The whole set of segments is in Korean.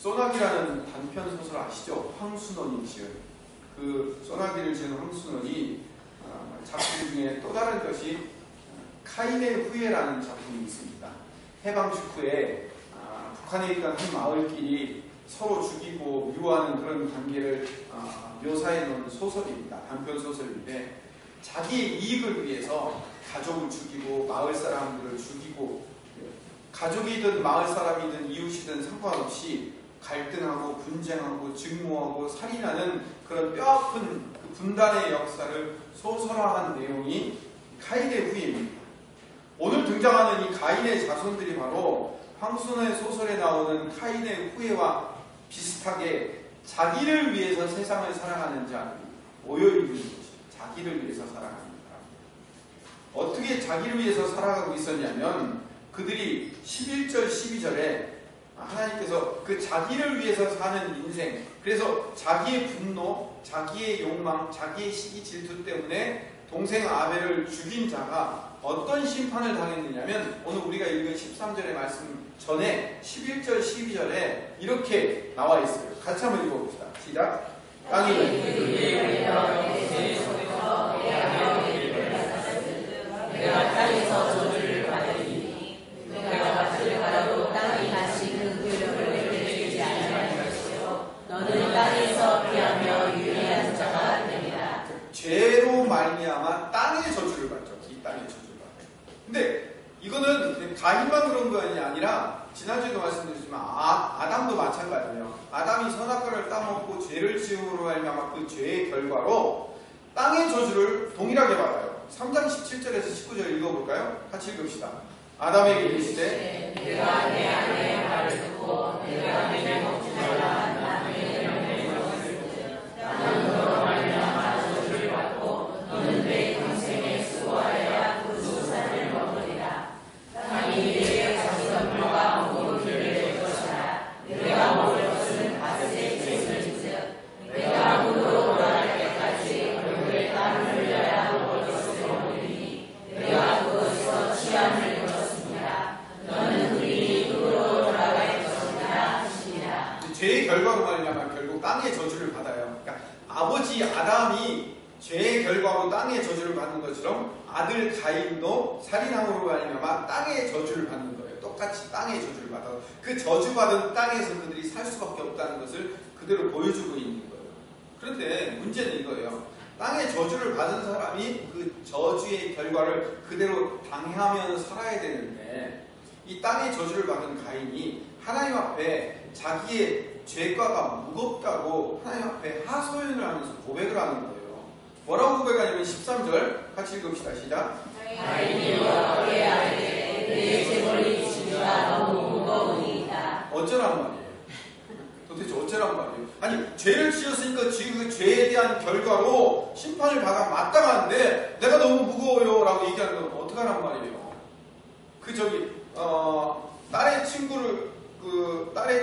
소나기라는 단편 소설 아시죠? 황순원이 지은 그 소나기를 지은 황순원이 작품 중에 또 다른 것이 카인의 후예라는 작품이 있습니다. 해방 직후에 북한에 있던 한 마을끼리 서로 죽이고 미워하는 그런 관계를 묘사해 놓은 소설입니다. 단편 소설인데 자기의 이익을 위해서 가족을 죽이고 마을 사람들을 죽이고 가족이든 마을 사람이든 이웃이든 상관없이 갈등하고 분쟁하고 증오하고 살인하는 그런 뼈아픈 그 분단의 역사를 소설화한 내용이 카인의 후예입니다. 오늘 등장하는 이 가인의 자손들이 바로 황순원의 소설에 나오는 카인의 후예와 비슷하게 자기를 위해서 세상을 살아가는 자들이 모여있는 것이 자기를 위해서 살아가는 사람. 어떻게 자기를 위해서 살아가고 있었냐면 그들이 11절 12절에 하나님께서 그 자기를 위해서 사는 인생, 그래서 자기의 분노, 자기의 욕망, 자기의 시기 질투 때문에 동생 아벨을 죽인 자가 어떤 심판을 당했느냐면 오늘 우리가 읽은 13절의 말씀 전에 11절 12절에 이렇게 나와 있어요. 같이 한번 읽어봅시다. 시작. 땅이 내가 땅에서 저주를 받으리니 내가 밭을 갈아도 땅이 다시 그 괴력을 내게 주지 아니할 것이요 너는 땅에서 피하며 유리한 자가 되리라. 죄로 말미암아 땅의 저주를 받죠. 이 땅의 저주를 받죠. 근데 이거는 가인만 그런 것이 아니라 지난주에도 말씀드렸지만 아담도 마찬가지예요. 아담이 선악과를 따먹고 죄를 지음으로 말미암아 그 죄의 결과로 땅의 저주를 동일하게 받아요. 3장 17절에서 19절 읽어볼까요? 같이 읽읍시다. 아담에게 이르시되 내가 내 아내의 말을 듣고 내가 내게 먹지 말라 나의 명령을 먹었을 나는 너로 말미암아 저주를 받고 너는 내 평생에 수고하여야 그 수산을 먹으리라. 땅이 내게 자수성물과 몽골기를 낼 것이라. 내가 먹을 것은 밭의 채소인즉 내가 문으로 돌아갈 때까지 얼굴에 땀을 흘려야 먹을 것을 먹으리니 내가 그것에서 취함을 입었습니다. 너는 그리 흙으로 돌아갈 것이라 하시니라. 죄의 결과로 말미암아 결국 땅의 저주를 받아요. 그러니까 아버지 아담이 죄의 결과로 땅의 저주를 받는 것처럼 아들 가인도 살인함으로 말미암아 땅의 저주를 받는 거예요. 똑같이 땅의 저주를 받아 그 저주받은 땅에서 그들이 살 수밖에 없다는 것을 그대로 보여주고 있는 거예요. 그런데 문제는 이거예요. 땅의 저주를 받은 사람이 그 저주의 결과를 그대로 당하면서 살아야 되는데 이 땅의 저주를 받은 가인이 하나님 앞에 자기의 죄과가 무겁다고 하나님 앞에 하소연을 하면서 고백을 하는 거예요. 뭐라고 고백하냐면 13절 같이 읽읍시다. 시작. 가인이 여호와께 아뢰되 내 재물이 지니가 너무 무거우니이다. 어쩌란 말이에요? 도대체 어쩌란 말이에요? 아니 죄를 지었으니까 지금 그 죄에 대한 결과로 심판을 받아 마땅한데 내가 너무 무거워요 라고 얘기하는 건 어떡하란 말이에요? 딸의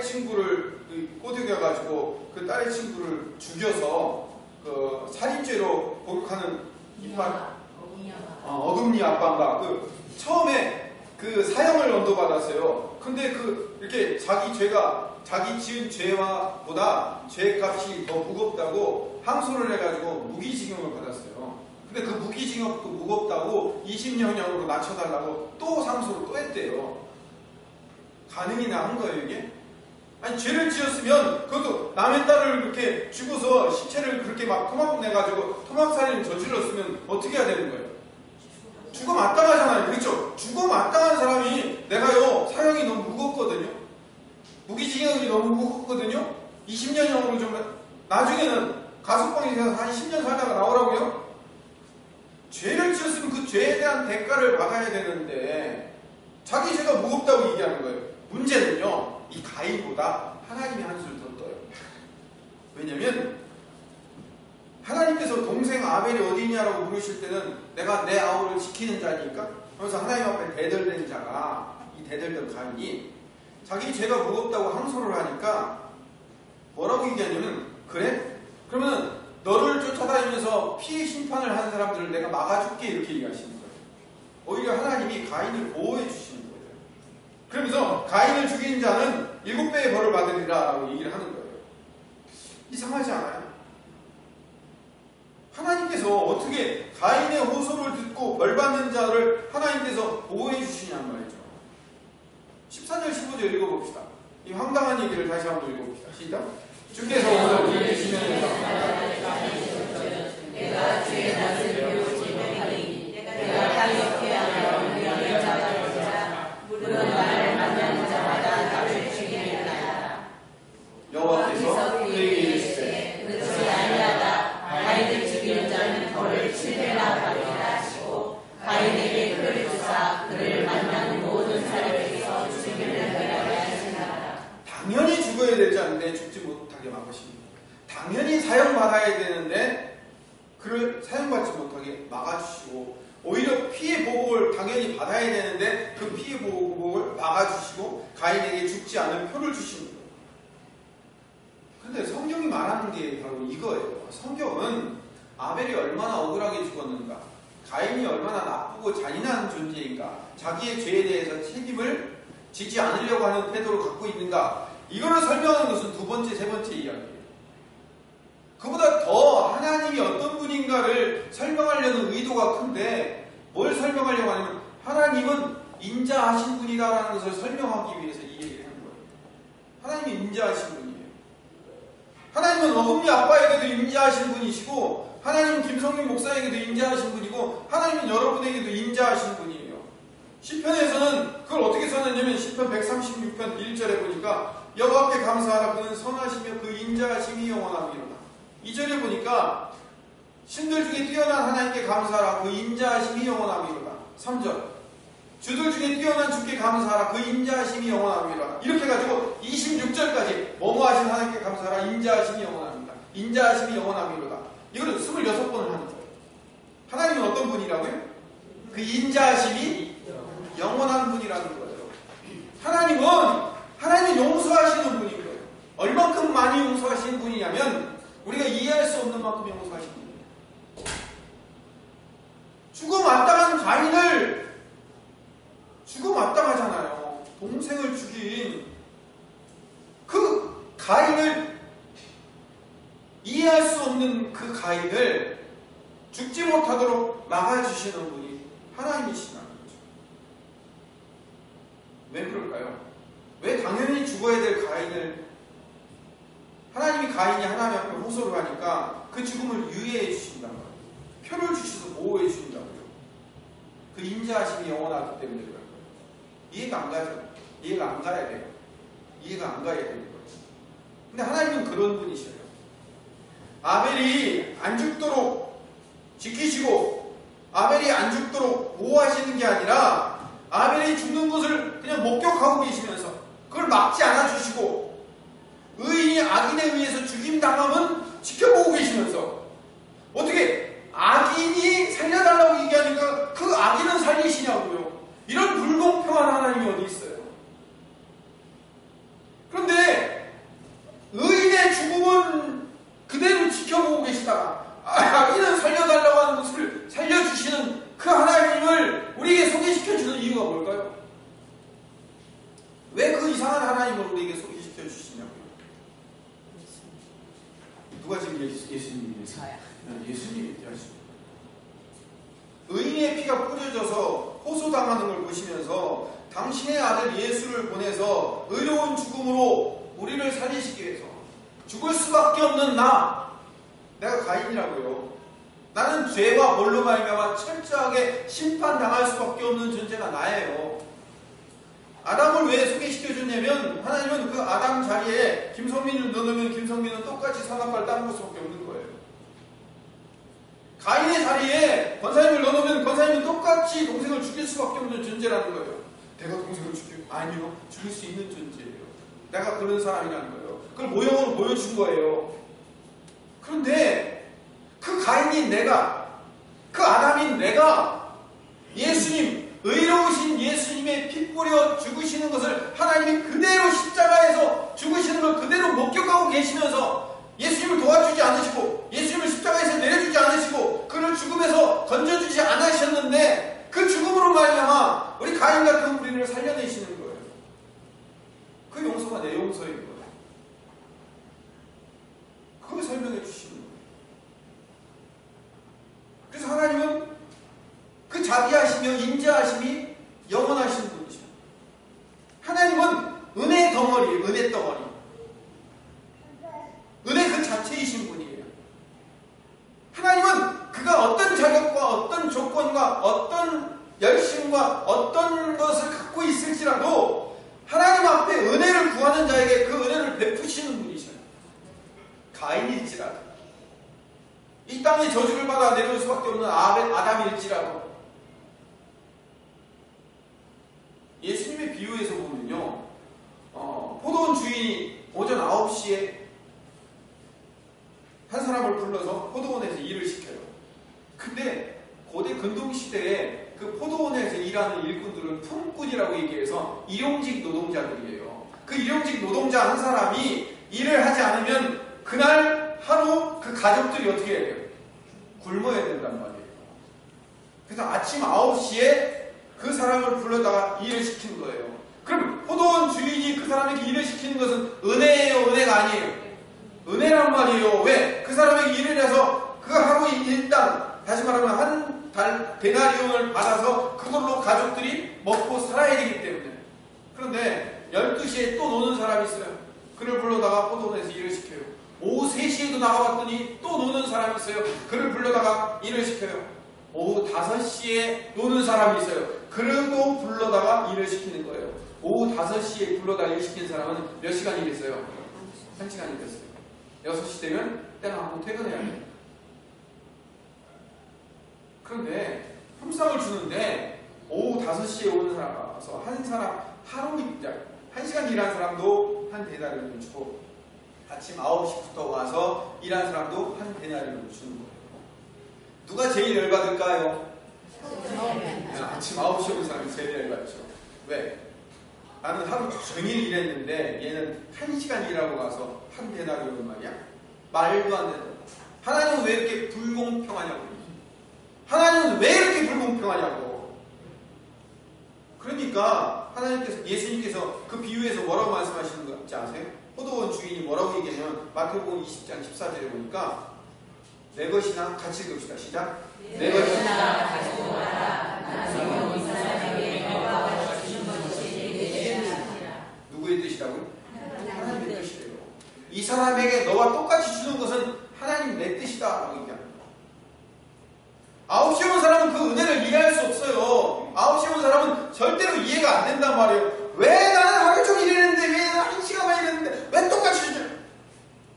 친구를 꼬드겨가지고 그 딸의 친구를 죽여서 그 살인죄로 복역하는 어금니 아빠가 처음에 그 사형을 언도받았어요. 근데 이렇게 자기 지은 죄와 보다 죄값이 더 무겁다고 항소를 해가지고 무기징역을 받았어요. 근데 그 무기징역도 무겁다고 20년형으로 낮춰달라고 또 상소를 또 했대요. 가능이나 한 거예요 이게? 아니 죄를 지었으면 그것도 남의 딸을 그렇게 죽어서 시체를 그렇게 막 토막 내가지고 토막살인 저질렀으면 어떻게 해야 되는 거예요? 죽어 마땅하잖아요. 그렇죠? 죽어 마땅한 사람이 내가요 사형이 너무 무겁거든요. 무기징역이 너무 무겁거든요. 20년형으로 좀 나중에는 가석방에서 한 10년 살다가 나오라고요? 죄를 지었으면 그 죄에 대한 대가를 받아야 되는데 자기 죄가 무겁다고 얘기하는 거예요. 문제는요 이 가인보다 하나님이 한술 더 떠요. 왜냐면 하나님께서 동생 아벨이 어디 있냐라고 물으실 때는 내가 내 아우를 지키는 자니까 그래서 하나님 앞에 대들된 자가 이 대들던 가인이 자기 죄가 무겁다고 항소를 하니까 뭐라고 얘기하냐면 그래? 그러면 너를 쫓아다니면서 피해 심판을 하는 사람들을 내가 막아줄게 이렇게 얘기하시는 거예요. 오히려 하나님이 가인을 보호해 주시는 거예요. 그러면서 가인을 죽인 자는 7배의 벌을 받으리라 라고 얘기를 하는 거예요. 이상하지 않아요? 하나님께서 어떻게 가인의 호소를 듣고 벌받는 자를 하나님께서 보호해 주시냐는 말이죠. 14절 15절 읽어봅시다. 이 황당한 얘기를 다시 한번 읽어봅시다. 시작. 주께서 오늘 우리를 지면에서 내가 주의 낯을 배우지 못하리. 내가 타협케 하며 명령을 잡아주자. 물은 나를 만나는 자마다 나를 죽이리라. 여호와께서 그에게 이르시되 그것이 아니하다. 가인을 죽이는 자는 벌을 7배나 받으리라 하시고 가인에게 그를 주사 그를 만나는 모든 사람에게서 죽이는 거라고 하시나라. 당연히 죽어야 되지 않는데 죽지 못하게 막으십니다. 당연히 사형받아야 되는데 그를 사형받지 못하게 막아주시고, 오히려 피해 보복을 당연히 받아야 되는데 그 피해 보복을 막아주시고 가인에게 죽지 않을 표를 주시는 거예요. 근데 성경이 말하는 게 바로 이거예요. 성경은 아벨이 얼마나 억울하게 죽었는가, 가인이 얼마나 나쁘고 잔인한 존재인가, 자기의 죄에 대해서 책임을 지지 않으려고 하는 태도를 갖고 있는가, 이거를 설명하는 것은 두 번째, 세 번째 이야기예요. 그보다 더 하나님이 어떤 분인가를 설명하려는 의도가 큰데, 뭘 설명하려고 하냐면 하나님은 인자하신 분이다라는 것을 설명하기 위해서 이 얘기를 하는 거예요. 하나님이 인자하신 분이에요. 하나님은 어금니 아빠에게도 인자하신 분이시고, 하나님은 김성민 목사에게도 인자하신 분이고, 하나님은 여러분에게도 인자하신 분이에요. 시편에서는 그걸 어떻게 써놨냐면 시편 136편 1절에 보니까 여호와께 감사하라. 그는 선하시며 그 인자하심이 영원하리로다. 2절에 보니까 신들 중에 뛰어난 하나님께 감사하라. 그 인자하심이 영원하리로다. 3절 주들 중에 뛰어난 주께 감사하라. 그 인자하심이 영원하리로다. 이렇게 해가지고 26절까지 뭐뭐하신 하나님께 감사하라. 인자하심이 영원합니다. 인자하심이 영원하리로다. 이거를 26번을 하는 거예요. 하나님은 어떤 분이라고요? 그 인자하심이 영원한 분이라는 거예요. 하나님은 용서하시는 분인 거예요. 얼만큼 많이 용서하시는 분이냐면 우리가 이해할 수 없는 만큼 용서하시는 분이에요. 죽음 마땅한 가인을, 죽음 마땅하잖아요. 동생을 죽인 그 가인을, 이해할 수 없는 그 가인을 죽지 못하도록 막아주시는 분이 하나님이시라는 거죠. 왜 그럴까요? 왜 당연히 죽어야 될 가인을, 하나님이 가인이 하나님 앞에 호소를 하니까 그 죽음을 유예해 주신단 말이에요. 표를 주셔서 보호해 주신다고요. 그 인자하심이 영원하기 때문에 그럴 거예요. 이해가 안 가죠? 이해가 안 가야 돼요. 이해가 안 가야 되는 거예요. 근데 하나님은 그런 분이셔요. 아벨이 안 죽도록 지키시고 아벨이 안 죽도록 보호하시는 게 아니라 아벨이 죽는 것을 그냥 목격하고 계시면서 그걸 막지 않아 주시고, 의인이 악인에 의해서 죽임당함은 지켜보고 계시면서, 어떻게 악인이 살려달라고 얘기하니까 그 악인은 살리시냐고요. 이런 불공평한 하나님이 어디 있어요. 그런데 의인의 죽음은 그대로 지켜보고 계시다가 악인은 살려달라고 하는 것을 살려주시는 그 하나님을 우리에게 소개시켜주는 이유가 뭘까요? 왜 그 이상한 하나님을 우리에게 소개시켜주시냐고요. 누가 지금 예수님이에요? 예수님이 얘기하시죠. 의인의 피가 뿌려져서 호소당하는 걸 보시면서 당신의 아들 예수를 보내서 의로운 죽음으로 우리를 살리시기 위해서 죽을 수밖에 없는 내가 가인이라고요. 나는 죄와 뭘로 말미암아 철저하게 심판당할 수밖에 없는 존재가 나예요. 아담을 왜 소개시켜줬냐면 하나님은 그 아담 자리에 김성민을 넣으면 김성민은 똑같이 산악과를 따먹을 수밖에 없는 거예요. 가인의 자리에 권사님을 넣어놓으면 권사님은 똑같이 동생을 죽일 수밖에 없는 존재라는 거예요. 내가 동생을 죽일? 아니요. 죽일 수 있는 존재예요. 내가 그런 사람이라는 거예요. 그걸 모형으로 보여준 거예요. 그런데 그 가인인 내가, 그 아담인 내가 예수님, 의로우신 예수님의 피 뿌려 죽으시는 것을 하나님이 그대로 십자가에서 죽으시는 걸 그대로 목격하고 계시면서 예수님을 도와주지 않으시고 예수님을 십자가에서 내려주지 않으시고 그를 죽음에서 건져주지 않으셨는데 그 죽음으로 말미암아 우리 가인 같은 우리를 살려내시는 거예요. 그 용서가 말씀과 내용서인 거예요. 그걸 설명해 주시는 거예요. 그래서 하나님은 그 자비하시며 인자하심이 영원하신 분이죠. 하나님은 은혜 덩어리, 은혜 덩어리. 은혜 그 자체이신 분이에요. 하나님은 그가 어떤 자격과 어떤 조건과 어떤 열심과 어떤 것을 갖고 있을지라도 하나님 앞에 은혜를 구하는 자에게 그 은혜를 베푸시는 분이셔요. 가인일지라도, 이 땅에 저주를 받아 내려올 수밖에 없는 아담일지라도, 예수님의 비유에서 보면요, 포도원 주인이 오전 9시에 한 사람을 불러서 포도원에서 일을 시켜요. 근데 고대 근동시대에 그 포도원에서 일하는 일꾼들은 품꾼이라고 얘기해서 일용직 노동자들이에요. 그 일용직 노동자 한 사람이 일을 하지 않으면 그날 하루 그 가족들이 어떻게 해야 돼요? 굶어야 된단 말이에요. 그래서 아침 9시에 그 사람을 불러다가 일을 시킨 거예요. 그럼 포도원 주인이 그 사람에게 일을 시키는 것은 은혜예요, 은혜가 아니에요? 은혜란 말이에요. 왜? 그 사람에게 일을 해서 그 하루 일당, 다시 말하면 한 달 데나리온을 받아서 그걸로 가족들이 먹고 살아야 되기 때문에. 그런데 12시에 또 노는 사람이 있어요. 그를 불러다가 포도원에서 일을 시켜요. 오후 3시에도 나가봤더니 또 노는 사람이 있어요. 그를 불러다가 일을 시켜요. 오후 5시에 노는 사람이 있어요. 그래도 불러다가 일을 시키는 거예요. 오후 5시에 불러다가 일 시킨 사람은 몇 시간 일했어요? 1시간 일했어요. 6시 되면 때가 한번 퇴근해야 돼요. 그런데 품삯을 주는데 오후 5시에 오는 사람서 한 사람 하루 1시간 일한 사람도 한 데나리온을 주고, 아침 9시부터 와서 일한 사람도 한 데나리온을 주는 거예요. 누가 제일 열받을까요? 아침 9시에 온 사람이 제일 열받죠. 왜? 나는 하루 종일 일했는데 얘는 1시간 일하고 가서 한 데나리온 말이야? 말도 안 된다. 하나님은 왜 이렇게 불공평하냐고. 하나님은 왜 이렇게 불공평하냐고. 그러니까 하나님께서, 예수님께서 그 비유에서 뭐라고 말씀하시는 건지 아세요? 포도원 주인이 뭐라고 얘기하냐면 마태복음 20장 14절에 보니까 내 것이나 같이 읽읍시다. 시작. 내 것이나 가지고 와라. 나는 이 사람에게 영광을 주신 것이 내 뜻이니라. 누구의 뜻이라고요? 하나님의 뜻이래요. 이 사람에게 너와 똑같이 주는 것은 하나님 내 뜻이다 라고 얘기합니다. 9시에 온 사람은 그 은혜를 이해할 수 없어요. 9시에 온 사람은 절대로 이해가 안 된단 말이에요. 왜 나는 하루 종일 일했는데, 왜 나는 1시간만 일했는데 왜 똑같이 주냐?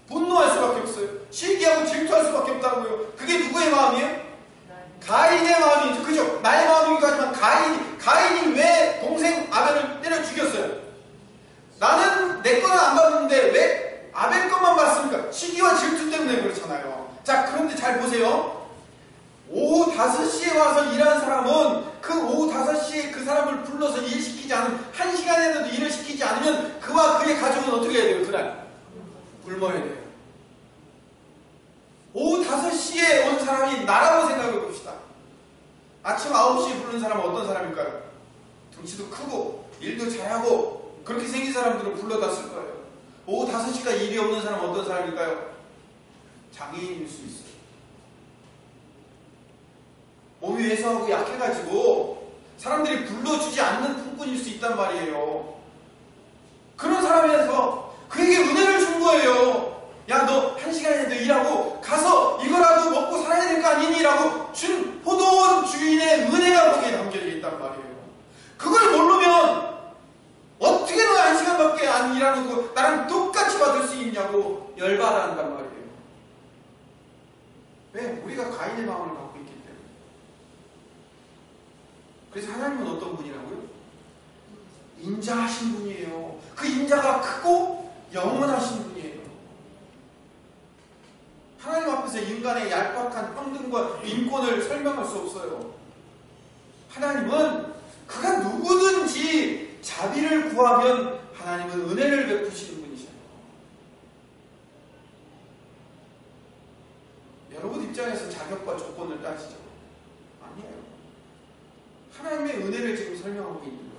분노할 수밖에 없어요. 시기하고 질투할 수밖에 없다고요. 그게 누구의 마음이에요? 가인의 마음이죠. 그죠? 나의 마음이기도 하지만 가인이 왜 동생 아벨을 때려 죽였어요? 나는 내 거는 안 받는데 왜 아벨 것만 받습니까? 시기와 질투 때문에 그렇잖아요. 자, 그런데 잘 보세요. 오후 5시에 와서 일하는 사람은 그 오후 5시에 그 사람을 불러서 일시키지 않으면, 1시간에라도 일을 시키지 않으면 그와 그의 가족은 어떻게 해야 돼요? 그날 굶어야 돼요. 오후 5시에 온 사람이 나라고 생각해 봅시다. 아침 9시에 부르는 사람은 어떤 사람일까요? 덩치도 크고 일도 잘하고 그렇게 생긴 사람들을 불러다 쓸 거예요. 오후 5시까지 일이 없는 사람은 어떤 사람일까요? 장애인일 수 있어요. 몸이 왜소하고 약해가지고 사람들이 불러주지 않는 품꾼일 수 있단 말이에요. 그런 사람에서 그에게 은혜를 준 거예요. 야, 너 1시간이라도 일하고 가서 이거라도 먹고 살아야 될 거 아니니? 라고 준 포도원 주인의 은혜가 거기에 담겨져 있단 말이에요. 그걸 모르면 어떻게 너 1시간밖에 안 일하는 거 나랑 똑같이 받을 수 있냐고 열받아 한단 말이에요. 왜? 우리가 가인의 마음을 갖고 있기 때문에. 그래서 하나님은 어떤 분이라고요? 인자하신 분이에요. 그 인자가 크고 영원하신 분이에요. 하나님 앞에서 인간의 얄팍한 평등과 인권을 설명할 수 없어요. 하나님은 그가 누구든지 자비를 구하면 하나님은 은혜를 베푸시는 분이셔요. 여러분 입장에서 자격과 조건을 따지죠. 아니에요. 하나님의 은혜를 지금 설명하고 있는 거예요.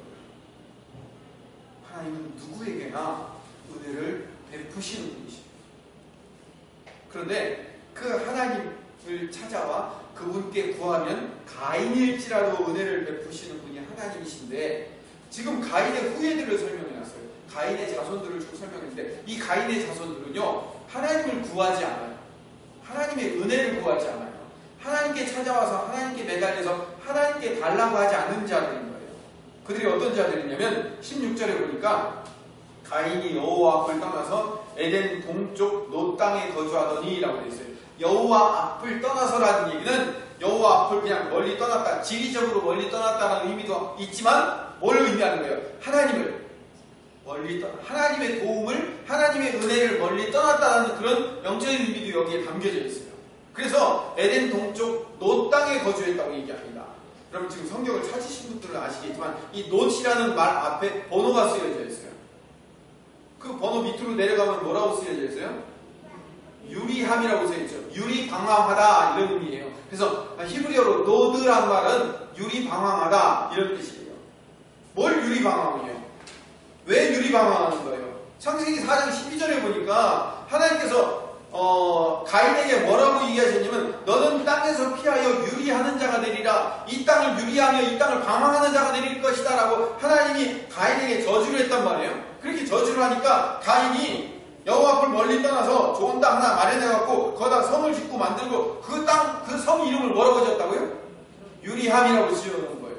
하나님은 누구에게나 은혜를 베푸시는 분이십니다. 그런데 그 하나님을 찾아와 그분께 구하면 가인일지라도 은혜를 베푸시는 분이 하나님이신데, 지금 가인의 후예들을 설명해놨어요. 가인의 자손들을 쭉 설명했는데, 이 가인의 자손들은요, 하나님을 구하지 않아요. 하나님의 은혜를 구하지 않아요. 하나님께 찾아와서 하나님께 매달려서 하나님께 달라고 하지 않는 자들인 거예요. 그들이 어떤 자들이냐면 16절에 보니까 가인이 여호와 앞을 떠나서 에덴 동쪽 노 땅에 거주하더니 라고 되어 있어요. 여호와 앞을 떠나서라는 얘기는 여호와 앞을 그냥 멀리 떠났다, 지리적으로 멀리 떠났다라는 의미도 있지만 뭘 의미하는 거예요? 하나님을 멀리 하나님의 도움을, 하나님의 은혜를 멀리 떠났다는 그런 영적인 의미도 여기에 담겨져 있어요. 그래서 에덴 동쪽 노 땅에 거주했다고 얘기합니다. 여러분 지금 성경을 찾으신 분들은 아시겠지만 이 노이라는 말 앞에 번호가 쓰여져 있어요. 그 번호 밑으로 내려가면 뭐라고 쓰여져 있어요? 유리함이라고 쓰여있죠. 유리방황하다 이런 의미예요. 그래서 히브리어로 노드란 말은 유리방황하다 이런 뜻이에요. 뭘 유리방황이에요? 왜 유리방황하는 거예요? 창세기 4장 12절에 보니까 하나님께서 가인에게 뭐라고 얘기하셨냐면 너는 땅에서 피하여 유리하는 자가 되리라. 이 땅을 유리하며 이 땅을 방황하는 자가 되릴 것이다 라고 하나님이 가인에게 저주를 했단 말이에요. 그렇게 저주를 하니까 가인이 여호와 앞을 멀리 떠나서 좋은 땅 하나 마련해갖고 거기다 성을 짓고 만들고 그 땅, 그 성 이름을 뭐라고 지었다고요? 유리함이라고 지어놓은 거예요.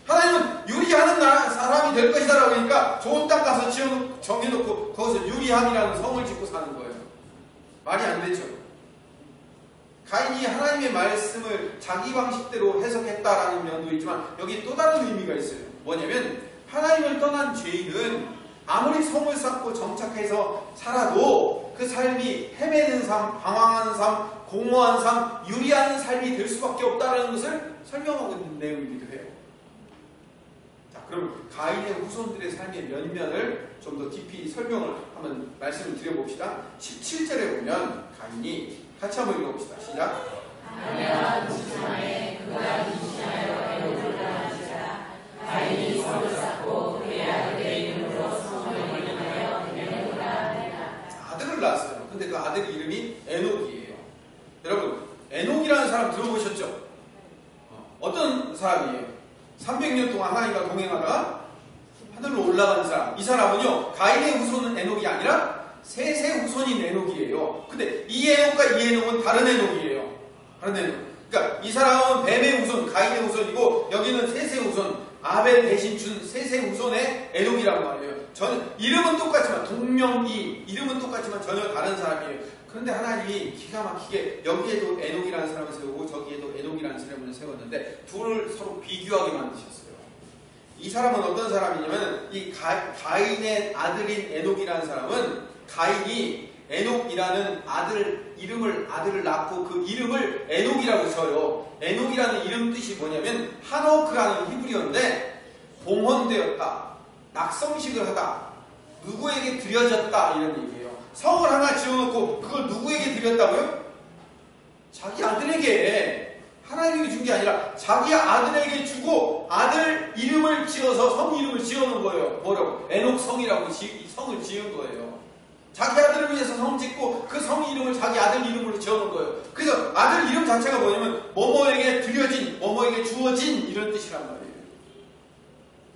하나님은 유리하는 사람이 될 것이다 라고 하니까 좋은 땅 가서 정해놓고 거기서 유리함이라는 성을 짓고 사는 거예요. 말이 안 되죠. 가인이 하나님의 말씀을 자기 방식대로 해석했다라는 면도 있지만 여기 또 다른 의미가 있어요. 뭐냐면 하나님을 떠난 죄인은 아무리 성을 쌓고 정착해서 살아도 그 삶이 헤매는 삶, 방황하는 삶, 공허한 삶, 유리한 삶이 될 수밖에 없다는 것을 설명하고 있는 내용이기도 해요. 자, 그럼 가인의 후손들의 삶의 면면을 좀 더 깊이 설명을 한번 말씀을 드려봅시다. 17절에 보면 가인이 같이 한번 읽어봅시다. 시작. 아내와 지상에 그가 임신하여 애굽을 낳았으나 가인이 성을 쌓고 그의 아들의 이름으로 성을 이름하여 에녹을 낳았다. 아들을 낳았어요. 근데 그 아들 이름이 에녹이에요. 여러분 에녹이라는 사람 들어보셨죠? 어떤 사람이에요? 300년 동안 하나님과 동행하다가 하늘로 올라간 사람. 이 사람은요 가인의 후손은 에녹이 아니라 셋의 후손인 에녹이에요. 근데 이 에녹과 이 에녹은 다른 에녹이에요. 다른 에녹. 그러니까 이 사람은 뱀의 후손, 가인의 후손이고 여기는 셋의 후손, 아벨 대신 준 셋의 후손의 에녹이라고 말해요. 저는 이름은 똑같지만 동명이 이름은 똑같지만 전혀 다른 사람이에요. 그런데 하나님이 기가 막히게 여기에도 에녹이라는 사람을 세우고 저기에도 에녹이라는 사람을 세웠는데 둘을 서로 비교하게 만드셨어요. 이 사람은 어떤 사람이냐면 이 가인의 아들인 에녹이라는 사람은 가인이 에녹이라는 아들을 낳고 그 이름을 에녹이라고 쳐요. 에녹이라는 이름 뜻이 뭐냐면 하노크라는 히브리어인데 봉헌되었다, 낙성식을 하다, 누구에게 드려졌다 이런 얘기예요. 성을 하나 지어놓고 그걸 누구에게 드렸다고요? 자기 아들에게. 하나님이 준 게 아니라 자기 아들에게 주고 아들 이름을 지어서 성 이름을 지어놓은 거예요. 뭐라고? 에녹성이라고 성을 지은 거예요. 자기 아들을 위해서 성 짓고 그 성 이름을 자기 아들 이름으로 지어놓은 거예요. 그래서 아들 이름 자체가 뭐냐면 뭐뭐에게 드려진, 뭐뭐에게 주어진 이런 뜻이란 말이에요.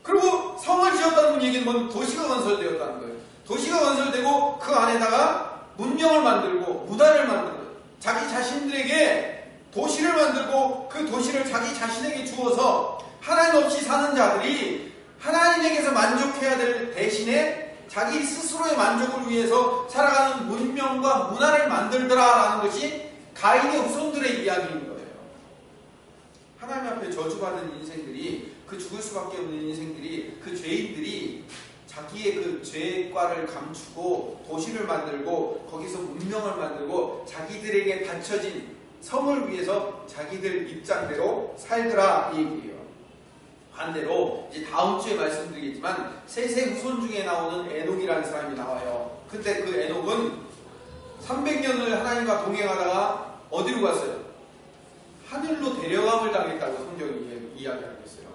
그리고 성을 지었다는 얘기는 뭔 도시가 건설되었다는 거예요. 도시가 건설되고 그 안에다가 문명을 만들고 문화를 만들고 자기 자신들에게 도시를 만들고 그 도시를 자기 자신에게 주어서 하나님 없이 사는 자들이 하나님에게서 만족해야 될 대신에 자기 스스로의 만족을 위해서 살아가는 문명과 문화를 만들더라라는 것이 가인의 후손들의 이야기인 거예요. 하나님 앞에 저주받은 인생들이, 그 죽을 수밖에 없는 인생들이, 그 죄인들이 자기의 그 죄과를 감추고 도시를 만들고 거기서 문명을 만들고 자기들에게 바쳐진 성을 위해서 자기들 입장대로 살더라 이 얘기예요. 반대로 이제 다음 주에 말씀드리겠지만 셋의 후손 중에 나오는 에녹이라는 사람이 나와요. 근데 그 에녹은 300년을 하나님과 동행하다가 어디로 갔어요? 하늘로 데려감을 당했다고 성경이 이야기하고 있어요.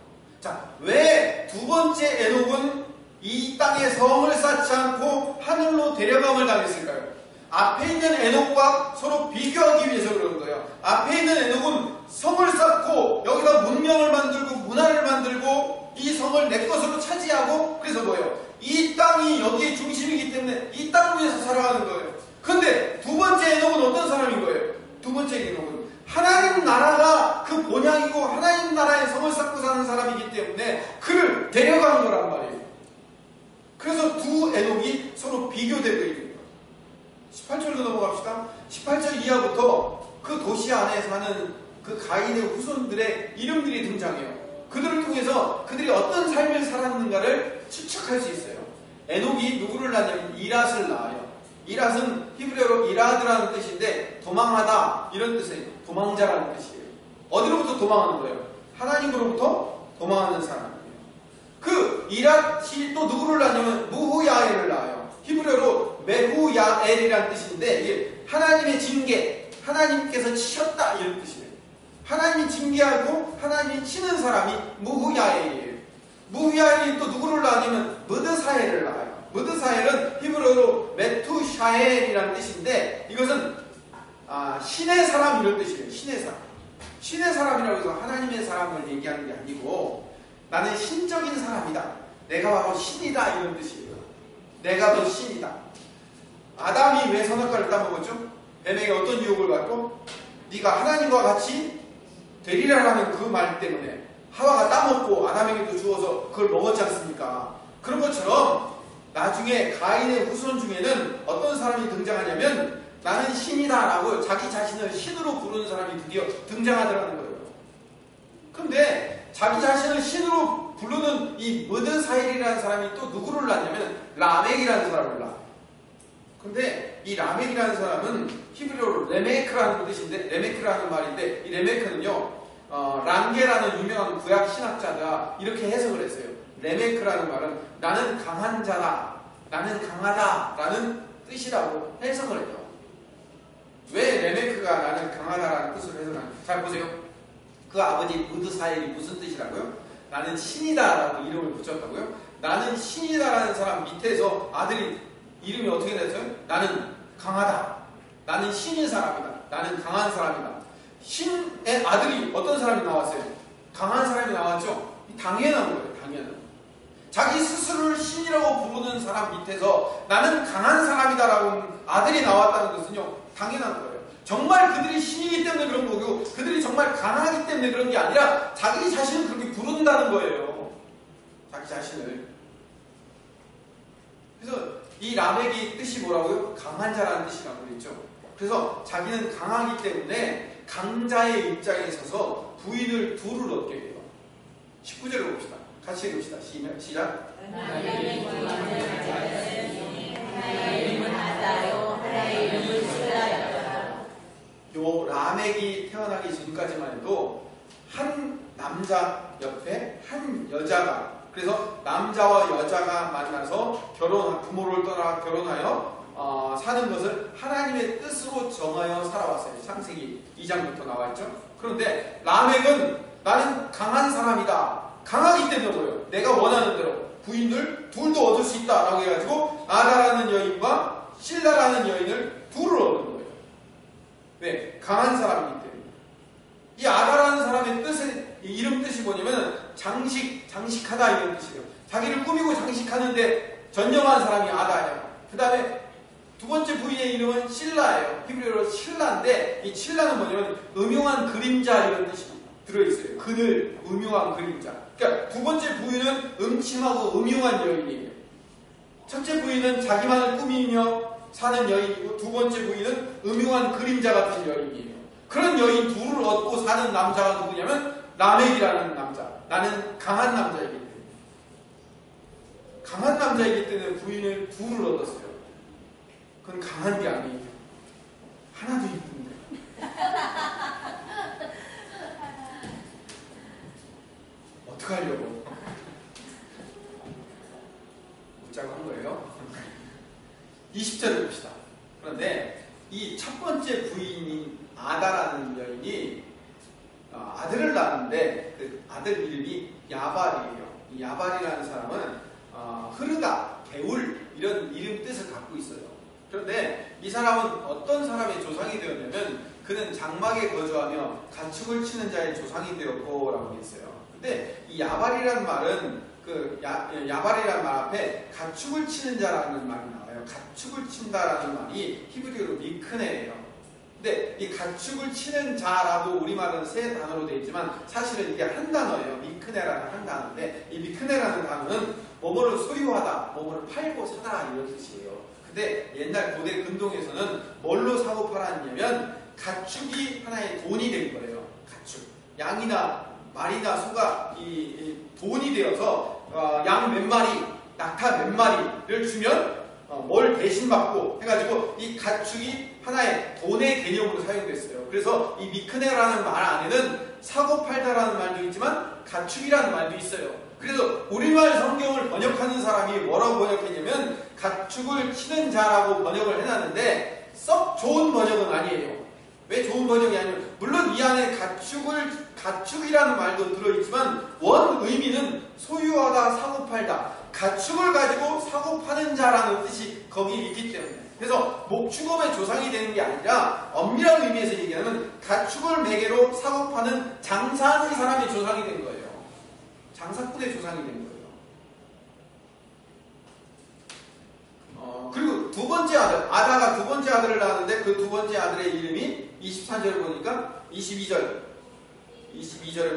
자, 왜 두 번째 에녹은 이 땅에 성을 쌓지 않고 하늘로 데려감을 당했을까요? 앞에 있는 에녹과 서로 비교하기 위해서 그러는 거예요. 앞에 있는 에녹은 성을 쌓고 여기다 문명을 만들고 문화를 만들고 이 성을 내 것으로 차지하고, 그래서 뭐예요? 이 땅이 여기의 중심이기 때문에 이 땅을 위해서 살아가는 거예요. 근데 두 번째 에녹은 어떤 사람인 거예요? 두 번째 에녹은 하나님 나라가 그 본향이고 하나님 나라의 성을 쌓고 사는 사람이기 때문에 그를 데려가는 거란 말이에요. 그래서 두 에녹이 서로 비교되고 있는 거예요. 18절로 넘어갑시다. 18절 이하부터 그 도시 안에 사는 그 가인의 후손들의 이름들이 등장해요. 그들을 통해서 그들이 어떤 삶을 살았는가를 추측할 수 있어요. 에녹이 누구를 낳냐면 이랏을 낳아요. 이랏은 히브리어로 이라드라는 뜻인데 도망하다 이런 뜻이에요. 도망자라는 뜻이에요. 어디로부터 도망하는 거예요? 하나님으로부터 도망하는 사람이에요. 그 이랏이 또 누구를 낳냐면 무후야엘을 낳아요. 히브리어로 메후야엘이라는 뜻인데 이게 하나님의 징계, 하나님께서 치셨다 이런 뜻이에요. 하나님이 징계하고 하나님이 치는 사람이 무후야엘이에요. 무후야엘이 또 누구를 낳냐면 무드사엘을 낳아요. 무드사엘은 히브리어로 메투샤엘이라는 뜻인데 이것은 신의 사람 이런 뜻이에요. 신의 사람. 신의 사람이라고 해서 하나님의 사람을 얘기하는 게 아니고 나는 신적인 사람이다. 내가 바로 신이다 이런 뜻이에요. 내가 더 신이다. 아담이 왜 선악과를 따먹었죠? 뱀에게 어떤 유혹을 받고 네가 하나님과 같이 되리라라는 그 말 때문에 하와가 따먹고 아담에게도 주어서 그걸 먹었지 않습니까? 그런 것처럼 나중에 가인의 후손 중에는 어떤 사람이 등장하냐면 나는 신이다 라고 자기 자신을 신으로 부르는 사람이 드디어 등장하더라는 거예요. 그런데 자기 자신을 신으로 부르는 이 무드사일이라는 사람이 또 누구를 낳냐면 라멕이라는 사람을 낳아요. 근데 이 라멕이라는 사람은 히브리어로 레메크라는 뜻인데, 레메크라는 말인데 이 레메크는요 랑게라는 유명한 구약 신학자가 이렇게 해석을 했어요. 레메크라는 말은 나는 강한 자다, 나는 강하다 라는 뜻이라고 해석을 해요. 왜 레메크가 나는 강하다라는 뜻으로 해석하는지 잘 보세요. 그 아버지 무드사엘이 무슨 뜻이라고요? 나는 신이다 라고 이름을 붙였다고요? 나는 신이다 라는 사람 밑에서 아들이 이름이 어떻게 됐어요? 나는 강하다, 나는 신인 사람이다, 나는 강한 사람이다. 신의 아들이 어떤 사람이 나왔어요? 강한 사람이 나왔죠? 당연한 거예요. 당연한. 자기 스스로를 신이라고 부르는 사람 밑에서 나는 강한 사람이다라고 아들이 나왔다는 것은요 당연한 거예요. 정말 그들이 신이기 때문에 그런 거고 그들이 정말 강하기 때문에 그런 게 아니라 자기 자신을 그렇게 부른다는 거예요. 자기 자신을. 그래서 이 라멕이 뜻이 뭐라고요? 강한 자라는 뜻이라고 그랬죠. 그래서 자기는 강하기 때문에 강자의 입장에 서서 부인을 둘을 얻게 돼요. 19절을 봅시다. 같이 읽읍시다. 시작. 하나님의 이름은 아다요 하나의 이름은 실라였더라. 요 라멕이 태어나기 전까지만 해도 한 남자 옆에 한 여자가, 그래서 남자와 여자가 만나서 부모를 떠나 결혼하여 사는 것을 하나님의 뜻으로 정하여 살아왔어요. 창세기 2장부터 나와있죠. 그런데 라멕은 나는 강한 사람이다. 강하기 때문에 뭐예요? 내가 원하는 대로 부인을 둘도 얻을 수 있다라고 해가지고 아다라는 여인과 실라라는 여인을 둘을 얻는 거예요. 왜? 강한 사람이기 때문에. 이 아다라는 사람의 이름 뜻이 뭐냐면 장식하다 이런 뜻이에요. 자기를 꾸미고 장식하는데 전념한 사람이 아다예요. 그 다음에 두 번째 부인의 이름은 실라예요. 히브리어로 실라인데 이 실라는 뭐냐면 음흉한 그림자 이런 뜻이 들어있어요. 그늘, 음흉한 그림자. 그러니까 두 번째 부인은 음침하고 음흉한 여인이에요. 첫째 부인은 자기만을 꾸미며 사는 여인이고 두 번째 부인은 음흉한 그림자 같은 여인이에요. 그런 여인 둘을 얻고 사는 남자가 누구냐면 라멕이라는 남자. 나는 강한 남자이기 때문에. 강한 남자이기 때문에 부인을 둘을 얻었어요. 그건 강한 게 아니에요. 하나도 이쁜데. 어떡하려고. 묻자고 한 거예요. 20절을 봅시다. 그런데 이 첫 번째 부인인 아다라는 여인이 아들을 낳았는데 그 아들 이름이 야발이에요. 이 야발이라는 사람은 흐르다, 개울 이런 이름 뜻을 갖고 있어요. 그런데 이 사람은 어떤 사람의 조상이 되었냐면 그는 장막에 거주하며 가축을 치는 자의 조상이 되었고 라고 했어요. 근데 이 야발이라는 말은 야발이라는 말 앞에 가축을 치는 자라는 말이 나와요. 가축을 친다라는 말이 히브리어로 미크네예요. 근데 이 가축을 치는 자라고 우리말은 세 단어로 되어 있지만 사실은 이게 한 단어예요. 미크네라는 한 단어인데 이 미크네라는 단어는 뭐뭐를 소유하다, 뭐뭐를 팔고 사다 이런 뜻이에요. 근데 옛날 고대 근동에서는 뭘로 사고 팔았냐면 가축이 하나의 돈이 된 거예요. 가축. 양이나 말이나 소가 이 돈이 되어서 양 몇 마리, 낙타 몇 마리를 주면 뭘 대신 받고 해가지고 이 가축이 하나의 돈의 개념으로 사용됐어요. 그래서 이 미크네라는 말 안에는 사고 팔다라는 말도 있지만 가축이라는 말도 있어요. 그래서 우리말 성경을 번역하는 사람이 뭐라고 번역했냐면 가축을 치는 자라고 번역을 해놨는데 썩 좋은 번역은 아니에요. 왜 좋은 번역이 아니면 물론 이 안에 가축이라는 말도 들어있지만 원 의미는 소유하다, 사고 팔다, 가축을 가지고 사고 파는 자라는 뜻이 거기 있기 때문에 그래서 목축업의 조상이 되는 게 아니라 엄밀한 의미에서 얘기하면 가축을 매개로 사고 파는 장사하는 사람의 조상이 된 거예요. 장사꾼의 조상이 된 거예요. 그리고 두 번째 아들, 아다가 두 번째 아들을 낳았는데 그 두 번째 아들의 이름이 24절에 보니까 22절에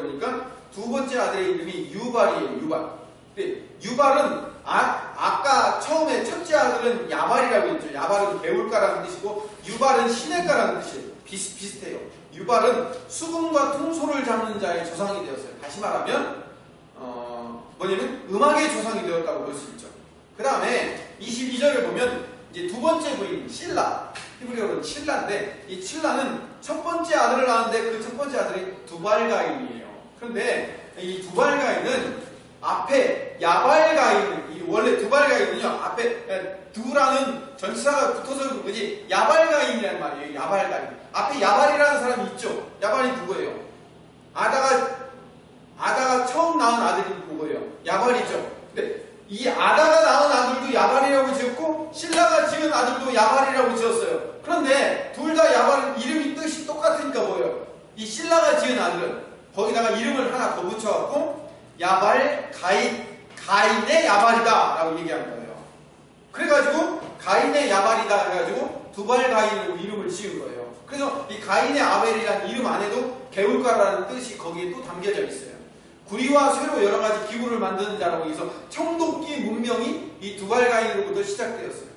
보니까 두 번째 아들의 이름이 유발이에요. 유발. 근데 유발은 아까 처음에 첫째 아들은 야발이라고 했죠. 야발은 개울가라는 뜻이고 유발은 시냇가라는 뜻이에요. 비슷해요. 유발은 수금과 퉁소를 잡는 자의 조상이 되었어요. 다시 말하면 뭐냐면 음악의 조상이 되었다고 볼 수 있죠. 그 다음에 22절을 보면 이제 두 번째 부인 실라, 히브리어로는 칠라인데 이 칠라는 첫 번째 아들을 낳았는데 그 첫 번째 아들이 두발가인이에요. 그런데 이 두발가인은 앞에 야발가인, 원래 두발가인은요 앞에 두라는 전치사가 붙어서 그런 거지 야발가인이라는 말이에요. 야발가인. 앞에 야발이라는 사람이 있죠. 야발이 누구예요? 아다가 처음 낳은 아들이 누구예요? 야발이죠. 근데 이 아다가 낳은 아들도 야발이라고 지었고 실라가 지은 아들도 야발이라고 지었어요. 그런데 둘 다 야발 이름이 뜻이 똑같으니까 뭐예요? 이 실라가 지은 아들은 거기다가 이름을 하나 더 붙여갖고 야발 가인의 야발이다 라고 얘기한 거예요. 그래가지고 가인의 야발이다 해가지고 두발 가인으로 이름을 지은 거예요. 그래서 이 가인의 아벨이라는 이름 안에도 개울가라는 뜻이 거기에 또 담겨져 있어요. 구리와 쇠로 여러 가지 기구를 만드는 자라고 해서 청도끼 문명이 이 두발 가인으로부터 시작되었어요.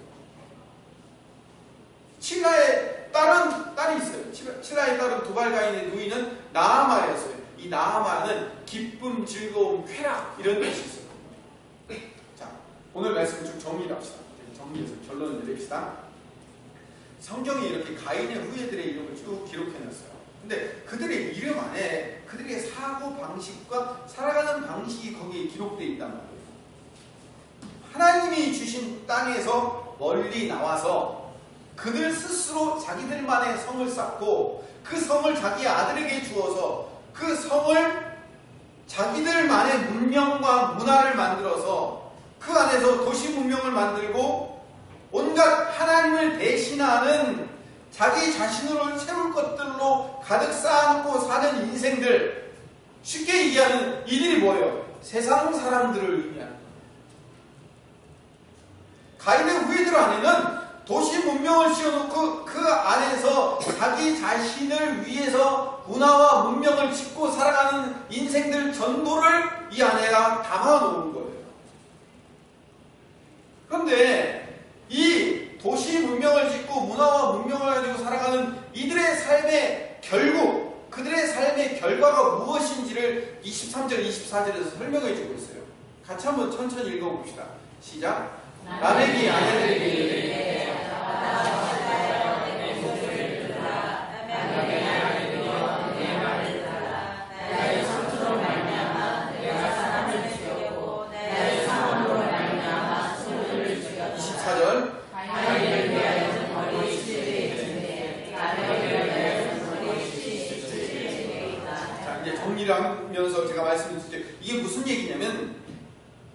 칠라의 딸이 있어요. 칠라의 딸은 두발 가인의 누이는 나아마였어요. 이 나아마는 기쁨, 즐거움, 쾌락 이런 뜻이 있어요. 자, 오늘 말씀을 좀 정리합시다. 정리해서 결론을 내립시다. 성경이 이렇게 가인의 후예들의 이름을 쭉 기록해놨어요. 근데 그들의 이름 안에 그들의 사고 방식과 살아가는 방식이 거기에 기록되어 있단 말이에요. 하나님이 주신 땅에서 멀리 나와서 그들 스스로 자기들만의 성을 쌓고 그 성을 자기 아들에게 주어서 그 성을 자기들만의 문명과 문화를 만들어서 그 안에서 도시 문명을 만들고 온갖 하나님을 대신하는 자기 자신으로 채울 것들로 가득 쌓아놓고 사는 인생들, 쉽게 얘기하는 이들이 뭐예요? 세상 사람들을 의미하는 거예요. 가인의 후예들 안에는 도시 문명을 씌워놓고 그 안에서 자기 자신을 위해서 문화와 문명을 짓고 살아가는 인생들 전부를 이 안에다 담아놓은 거예요. 그런데 이 도시 문명을 짓고 문화와 문명을 가지고 살아가는 이들의 삶의 결국, 그들의 삶의 결과가 무엇인지를 23절, 24절에서 설명해 주고 있어요. 같이 한번 천천히 읽어봅시다. 시작. 라멕이 아내들에게 하면서 제가 말씀드렸죠. 이게 무슨 얘기냐면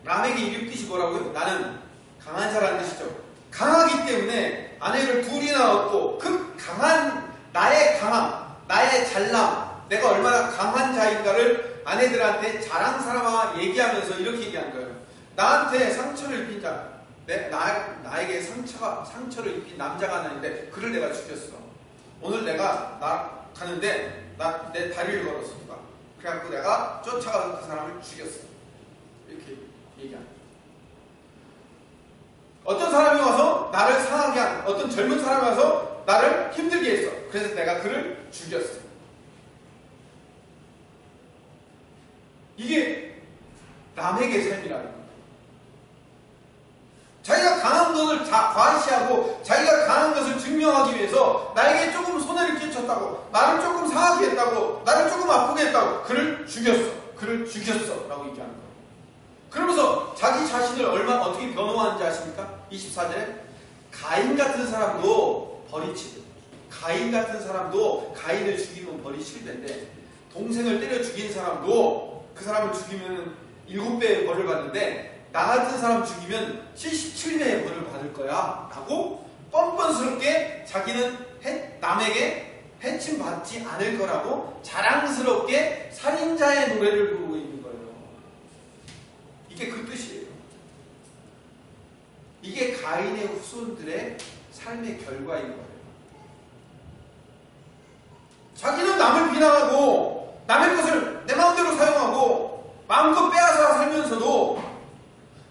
라멕의 이름 뜻이 뭐라고요? 때문에 아내를 둘이나 얻고 그 강한 나의 강함, 나의 잘남, 내가 얼마나 강한 자인가를 아내들한테 자랑 삼아 얘기하면서 이렇게 얘기한 거예요. 나한테 상처를 입힌 자, 나에게 상처를 입힌 남자가 하나 있는데 그를 내가 죽였어. 오늘 내가 가는데 내 다리를 걸었어. 누가. 그래갖고 내가 쫓아가서 그 사람을 죽였어. 이렇게 얘기한 거예요. 어떤 사람이 와서 나를 상하게 한, 어떤 젊은 사람이 와서 나를 힘들게 했어. 그래서 내가 그를 죽였어. 이게 남에게 삶이라는 거예요. 자기가 강한 것을 과시하고 자기가 강한 것을 증명하기 위해서 나에게 조금 손해를 끼쳤다고, 나를 조금 상하게 했다고, 나를 조금 아프게 했다고 그를 죽였어. 그를 죽였어 라고 얘기하는 거예요. 그러면서 자기 자신을 어떻게 변호하는지 아십니까? 24절에 가인 같은 사람도 벌이 가인 같은 사람도 가인을 죽이면 벌이 7배인데 동생을 때려 죽인 사람도 그 사람을 죽이면 7배의 벌을 받는데 나 같은 사람 죽이면 77배의 벌을 받을 거야 라고 뻔뻔스럽게 자기는 남에게 해침받지 않을 거라고 자랑스럽게 살인자의 노래를 부르고 있는 거예요. 이게 그 뜻이에요. 이게 가인의 후손들의 삶의 결과인 거예요. 자기는 남을 비난하고 남의 것을 내 마음대로 사용하고 마음껏 빼앗아 살면서도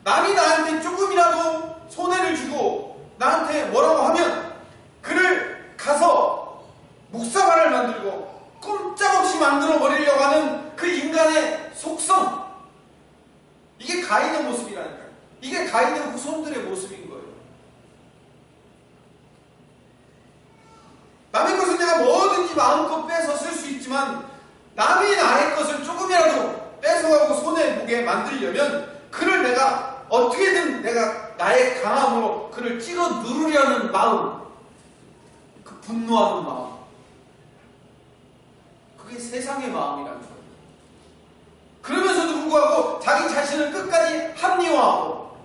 남이 나한테 조금이라도 손해를 주고 나한테 뭐라고 하면 그를 가서 묵사발을 만들고 꼼짝없이 만들어 버리려고 하는 그 인간의 속성, 이게 가인의 모습이라니까요. 이게 가인의 후손들의 모습인 거예요. 남의 것을 내가 뭐든지 마음껏 빼서 쓸 수 있지만 남이 나의 것을 조금이라도 뺏어가고 손해보게 만들려면 그를 내가 어떻게든 내가 나의 강함으로 그를 찍어 누르려는 마음, 그 분노하는 마음, 그게 세상의 마음이라는 거예요. 그러면서도 불구하고 자기 자신을 끝까지 합리화하고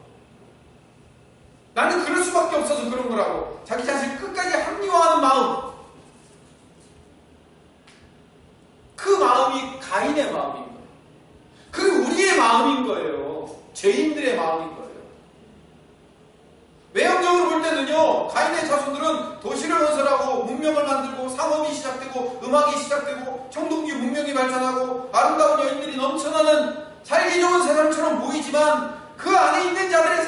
나는 그럴 수밖에 없어서 그런 거라고 자기 자신을 끝까지 합리화하는 마음, 그 마음이 가인의 마음인 거예요. 그게 우리의 마음인 거예요. 죄인들의 마음인 거예요. 외형적으로 볼 때는요, 가인의 자손들은 도시를 건설하고 문명을 만들고 상업이 시작되고 음악이 시작되고 청동기 문명이 발전하고 아름다운 여인들이 넘쳐나는 살기 좋은 세상처럼 보이지만 그 안에 있는 자들의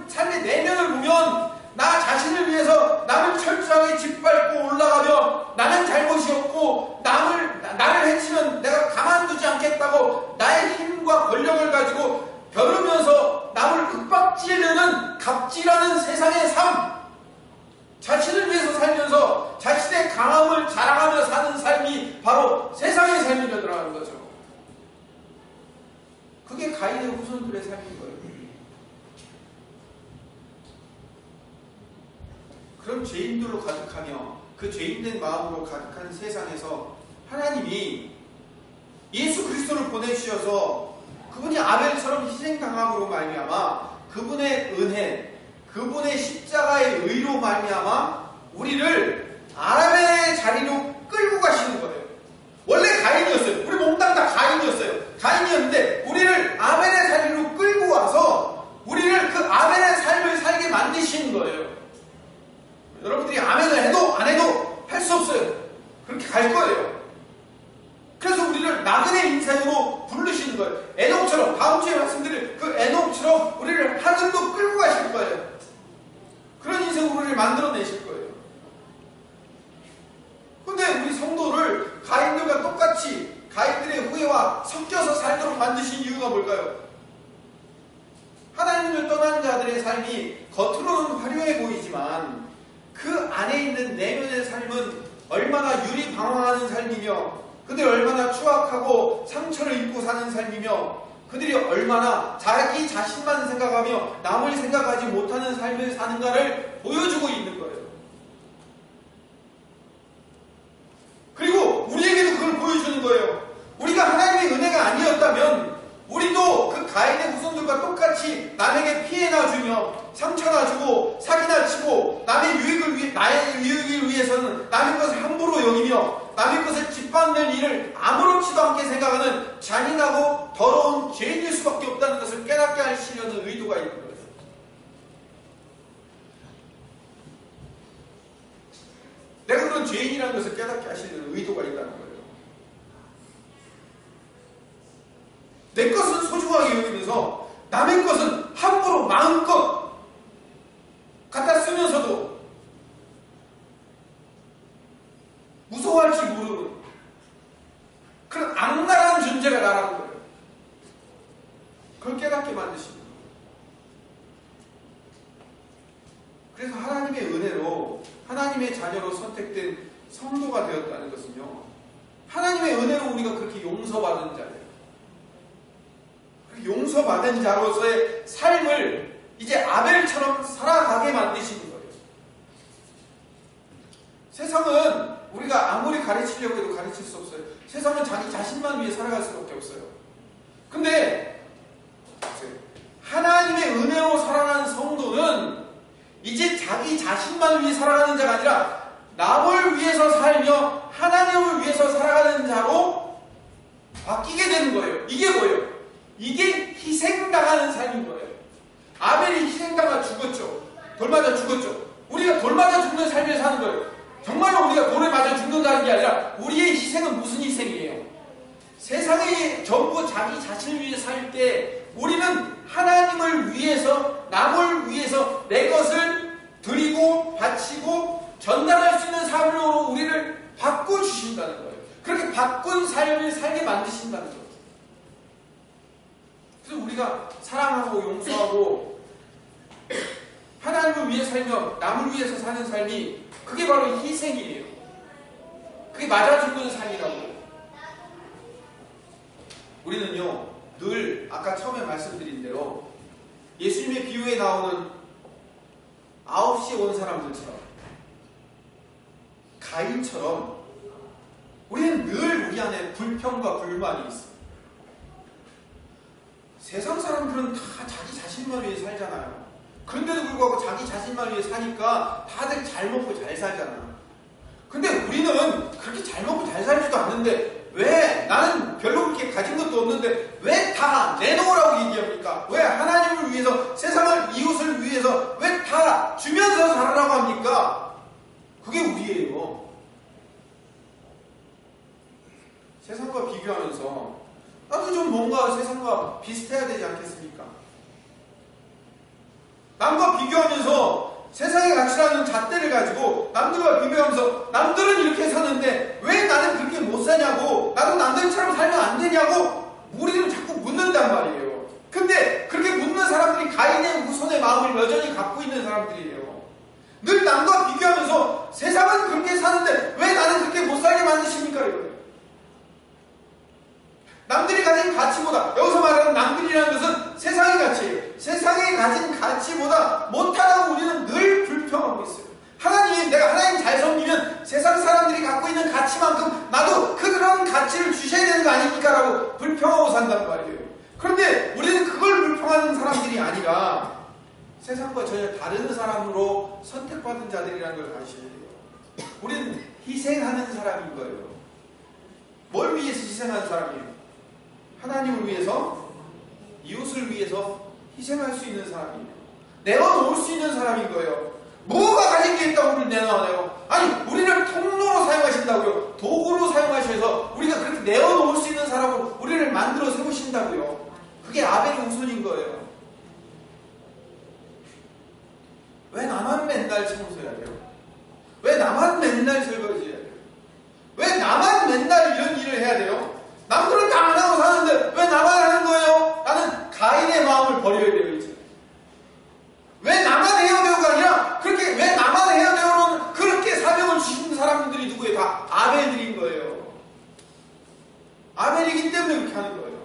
삶의 내면을 보면 나 자신을 위해서 남을 철저하게 짓밟고 올라가며 나는 잘못이 없고 나를 해치면 내가 가만두지 않겠다고 나의 힘과 권력을 가지고 벼르면서 남을 윽박지르는 갑질하는 세상의 삶, 자신을 위해서 살면서 자신의 강함을 자랑하며 사는 삶이 바로 세상의 삶이라는 거죠. 그게 가인의 후손들의 삶인 거예요. 그런 죄인들로 가득하며 그 죄인된 마음으로 가득한 세상에서 하나님이 예수 그리스도를 보내주셔서 그분이 아벨처럼 희생당함으로 말미암아 그분의 은혜, 그분의 십자가의 의로 말미암아 우리를 아벨의 자리로 끌고 가시는 거예요. 원래 가인이었어요. 우리 몽땅 다 가인이었어요. 가인이었는데 우리를 아벨의 자리로 끌고 와서 우리를 그 아벨의 삶을 살게 만드시는 거예요. 여러분들이 아멘을 해도 안 해도 할 수 없어요. 그렇게 갈 거예요. 그래서 우리를 나그네 인생으로 부르시는 거예요. 에녹처럼, 다음 주에 말씀드릴 그 에녹처럼 우리를 하늘로 끌고 가실 거예요. 그런 인생으로 우리를 만들어내실 거예요. 근데 우리 성도를 가인들과 똑같이 가인들의 후예와 섞여서 살도록 만드신 이유가 뭘까요? 하나님을 떠난 자들의 삶이 겉으로는 화려해 보이지만 그 안에 있는 내면의 삶은 얼마나 유리방황하는 삶이며 그들이 얼마나 추악하고 상처를 입고 사는 삶이며 그들이 얼마나 자기 자신만 생각하며 남을 생각하지 못하는 삶을 사는가를 보여주고 있는 거예요. 그리고 우리에게도 그걸 보여주는 거예요. 우리가 하나님의 은혜가 아니었다면 우리도 그 가인의 후손들과 똑같이 남에게 피해나 주며 상처나 주고 사기나 치고 남의 죄인이라는 것을 깨닫게 하시는 의도가 있다는 거예요. 내 것은 소중하게 여기면서 남의 것은 함부로 마음껏 갖다 쓰면서도 무서워할 줄 모르는 그런 악랄한 존재가 나라는 거예요. 그걸 깨닫게 만드시는 거예요. 그래서 하나님의 은혜로 하나님의 자녀로 선택된 성도가 되었다는 것은요, 하나님의 은혜로 우리가 그렇게 용서받은 자예요. 용서받은 자로서의 삶을 이제 아벨처럼 살아가게 만드시는 거예요. 세상은 우리가 아무리 가르치려고 해도 가르칠 수 없어요. 세상은 자기 자신만 위해 살아갈 수밖에 없어요. 근데 하나님의 은혜로 살아가는 성도는 이제 자기 자신만 위해 살아가는 자가 아니라 남을 위해서 살며 하나님을 위해서 살아가는 자로 바뀌게 되는 거예요. 이게 뭐예요? 이게 희생당하는 삶인 거예요. 아벨이 희생당하 죽었죠. 돌 맞아 죽었죠. 우리가 돌 맞아 죽는 삶을 사는 거예요. 정말로 우리가 돌에 맞아 죽는다는 게 아니라 우리의 희생은 무슨 희생이에요? 세상에 전부 자기 자신을 위해 살 때 우리는 하나님을 위해서, 남을 위해서 내 것을 드리고 바치고 전달할 수 있는 삶으로 우리를 바꿔주신다는 거예요. 그렇게 바꾼 삶을 살게 만드신다는 거예요. 그래서 우리가 사랑하고 용서하고 하나님을 위해 살며 남을 위해서 사는 삶이 그게 바로 희생이에요. 그게 맞아 죽는 삶이라고요. 우리는요, 늘 아까 처음에 말씀드린 대로 예수님의 비유에 나오는 9시에 온 사람들처럼 가인처럼 우리는 늘 우리 안에 불평과 불만이 있어요. 세상 사람들은 다 자기 자신만 위해 살잖아요. 그런데도 불구하고 자기 자신만 위해 사니까 다들 잘 먹고 잘 살잖아. 근데 우리는 그렇게 잘 먹고 잘 살지도 않는데 왜 나는 별로 그렇게 가진 것도 없는데 왜 다 내놓으라고 얘기합니까? 왜 하나님을 위해서, 세상을, 이웃을 위해서 왜 다 주면서 살아라고 합니까? 그게 우리예요. 세상과 비교하면서 나도 좀 뭔가 세상과 비슷해야 되지 않겠습니까? 남과 비교하면서 세상의 가치라는 잣대를 가지고 남들과 비교하면서 남들은 이렇게 사는데 왜 나는 그렇게 못 사냐고, 나도 남들처럼 살면 안 되냐고 우리는 자꾸 묻는단 말이에요. 근데 그렇게 묻는 사람들이 가인의 후손의 마음을 여전히 갖고 있는 사람들이에요. 늘 남과 비교하면서 세상은 그렇게 사는데 왜 나는 그렇게 못 살게 만드십니까? 이거예요. 남들이 가진 가치보다, 여기서 말하는 남들이라는 것은 세상의 가치예요. 세상이 가진 가치보다 못하다고 우리는 늘 불평하고 있어요. 하나님, 내가 하나님 잘 섬기면 세상 사람들이 갖고 있는 가치만큼 나도 그런 가치를 주셔야 되는 거 아닙니까? 라고 불평하고 산단 말이에요. 그런데 우리는 그걸 불평하는 사람들이 아니라 세상과 전혀 다른 사람으로 선택받은 자들이라는 걸 아셔야 돼요. 우리는 희생하는 사람인 거예요. 뭘 위해서 희생하는 사람이에요? 하나님을 위해서, 이웃을 위해서 희생할 수 있는 사람이에요. 내어놓을 수 있는 사람인 거예요. 뭐가 가진 게 있다고 우리를 내놔내요? 아니, 우리를 통로로 사용하신다고요. 도구로 사용하셔서 우리가 그렇게 내어놓을 수 있는 사람으로 우리를 만들어 세우신다고요. 그게 아벨의 후손인 거예요. 왜 나만 맨날 청소해야 돼요? 왜 나만 맨날 설거지해야 돼요? 왜 나만 맨날 이런 일을 해야 돼요? 남들은 다 안 하고 사는데 왜 나만 하는 거예요? 나는 가인의 마음을 버려야 돼요, 이제. 왜 나만 해야 돼요가 아니라 그렇게 왜 나만 해야 돼요는 그렇게 사명을 주신 사람들이 누구예요? 다 아벨들인 거예요. 아벨이기 때문에 그렇게 하는 거예요.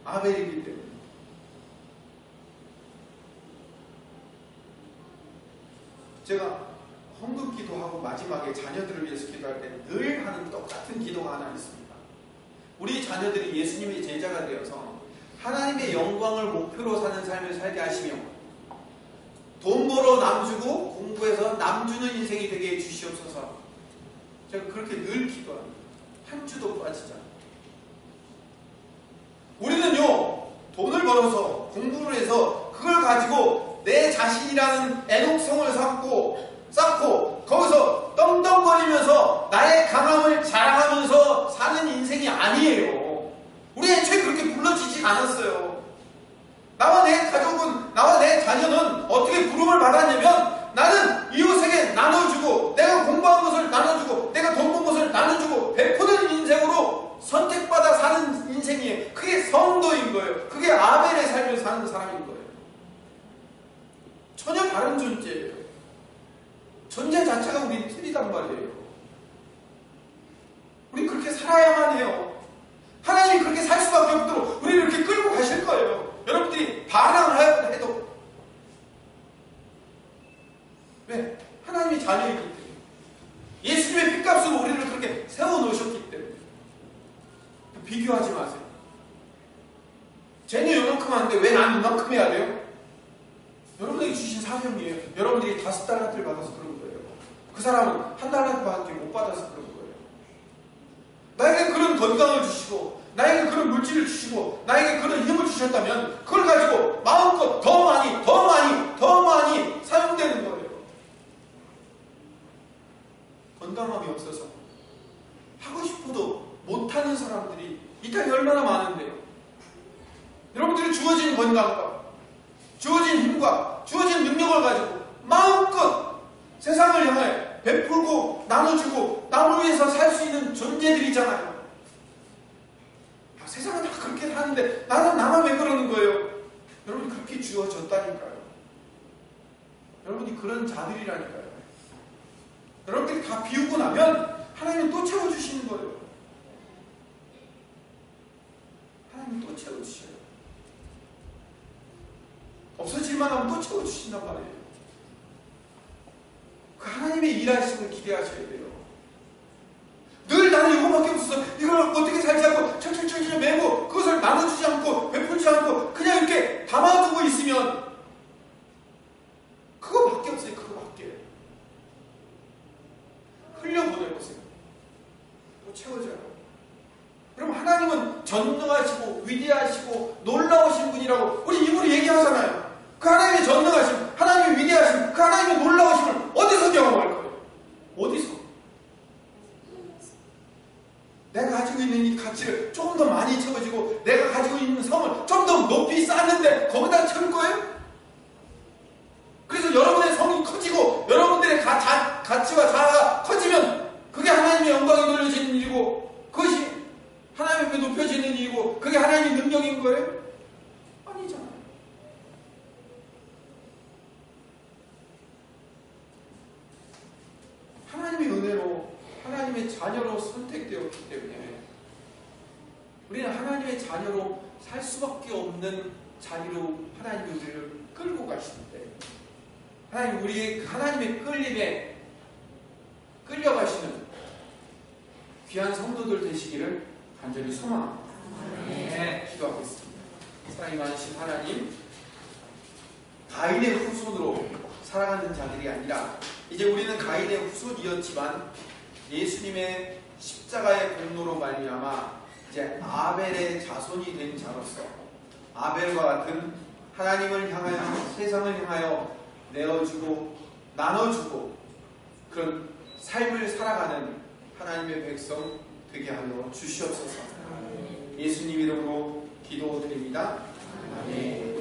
아벨이기 때문에. 제가 헌금 기도하고 마지막에 자녀들을 위해서 기도할 때 늘 하는 똑같은 기도가 하나 있습니다. 우리 자녀들이 예수님의 제자가 되어서 하나님의 영광을 목표로 사는 삶을 살게 하시며 돈 벌어 남 주고 공부해서 남 주는 인생이 되게 해주시옵소서. 제가 그렇게 늘 기도합니다. 한 주도 빠지지 않아요. 우리는요, 돈을 벌어서 공부를 해서 그걸 가지고 내 자신이라는 애독성을 쌓고 거기서 떵떵거리면서 나의 강함을 자랑하면서 사는 인생이 아니에요. 우리 애초에 그렇게 불러지지 않았어요. 나와 내 가족은, 나와 내 자녀는 어떻게 부름을 받았냐면, 나는 이웃에게 나눠주고, 내가 공부한 것을 나눠주고, 내가 돈 번 것을 나눠주고, 베푸는 인생으로 선택받아 사는 인생이에요. 그게 성도인 거예요. 그게 아벨의 삶을 사는 사람인 거예요. 전혀 다른 존재예요. 존재 자체가 우리 틀리단 말이에요. 우리 그렇게 살아야만 해요. 하나님이 그렇게 살 수밖에 없도록 우리를 이렇게 끌고 가실 거예요. 여러분들이 반항을 해도. 왜? 하나님이 자녀이기 때문에. 예수님의 핏값으로 우리를 그렇게 세워놓으셨기 때문에. 비교하지 마세요. 쟤는 요만큼 하는데 왜 난 이만큼 해야 돼요? 여러분에게 주신 사명이에요. 여러분들이 5달란트를 받아서 그런 거예요. 그 사람은 1달란트밖에 못 받아서 그런 거예요. 나에게 그런 건강을 주시고, 나에게 그런 물질을 주시고, 나에게 그런 힘을 주셨다면 그걸 가지고 마음껏 더 많이 사용되는 거예요. 건강함이 없어서 하고 싶어도 못하는 사람들이 이 땅에 얼마나 많은데요. 여러분들이 주어진 건강과 주어진 힘과 주어진 능력을 가지고 마음껏 세상을 향해 베풀고 나눠주고 남을 위해서 살 수 있는 존재들이잖아요. 세상은 다 그렇게 사는데 나만 왜 그러는 거예요? 여러분이 그렇게 주어졌다니까요. 여러분이 그런 자들이라니까요. 여러분들이 다 비우고 나면 하나님은 또 채워주시는 거예요. 하나님은 또 채워주셔요. 없어질만 하면 또 채워주신단 말이에요. 그 하나님의 일하심을 기대하셔야 돼요. 늘 나는 이거밖에 없어서 이걸 어떻게 살지 않고 철철철철 매고 그것을 나눠주지 않고 베풀지 않고 그냥 이렇게 담아두고 있으면 그거밖에 없어요. 그거밖에. 흘려보내보세요. 또 채워져요. 그럼 하나님은 전능하시고 위대하시고 놀라우신 분이라고 우리 입으로 얘기하잖아요. 그 하나님의 전능하심, 하나님의 위대하심, 그 하나님의 놀라우심을 어디서 경험할 거예요? 어디서? 내가 가지고 있는 이 가치를 조금 더 많이 채워지고 내가 가지고 있는 성을 좀 더 높이 쌓는데 거기다 채울 거예요? 그래서 여러분의 성이 커지고 여러분들의 가치와 자아가 커지면 그게 하나님의 영광이 돌려지는 일이고 그것이 하나님 앞에 높여지는 일이고 그게 하나님의 능력인 거예요? 아니잖아요. 하나님의 은혜로 하나님의 자녀로 선택되었기 때문에 우리는 하나님의 자녀로 살 수밖에 없는 자리로 하나님이 우리를 끌고 가시는데 하나님 우리의 하나님의 끌림에 끌려가시는 귀한 성도들 되시기를 간절히 소망합니다. 네, 기도하겠습니다. 사랑이 많으신 하나님, 가인의 후손으로 살아가는 자들이 아니라 이제 우리는 가인의 후손이었지만 예수님의 십자가의 공로로 말미암아 이제 아벨의 자손이 된 자로서 아벨과 같은 하나님을 향하여 세상을 향하여 내어주고 나눠주고 그런 삶을 살아가는 하나님의 백성 되게 하여 주시옵소서. 예수님 이름으로 기도드립니다. 아멘.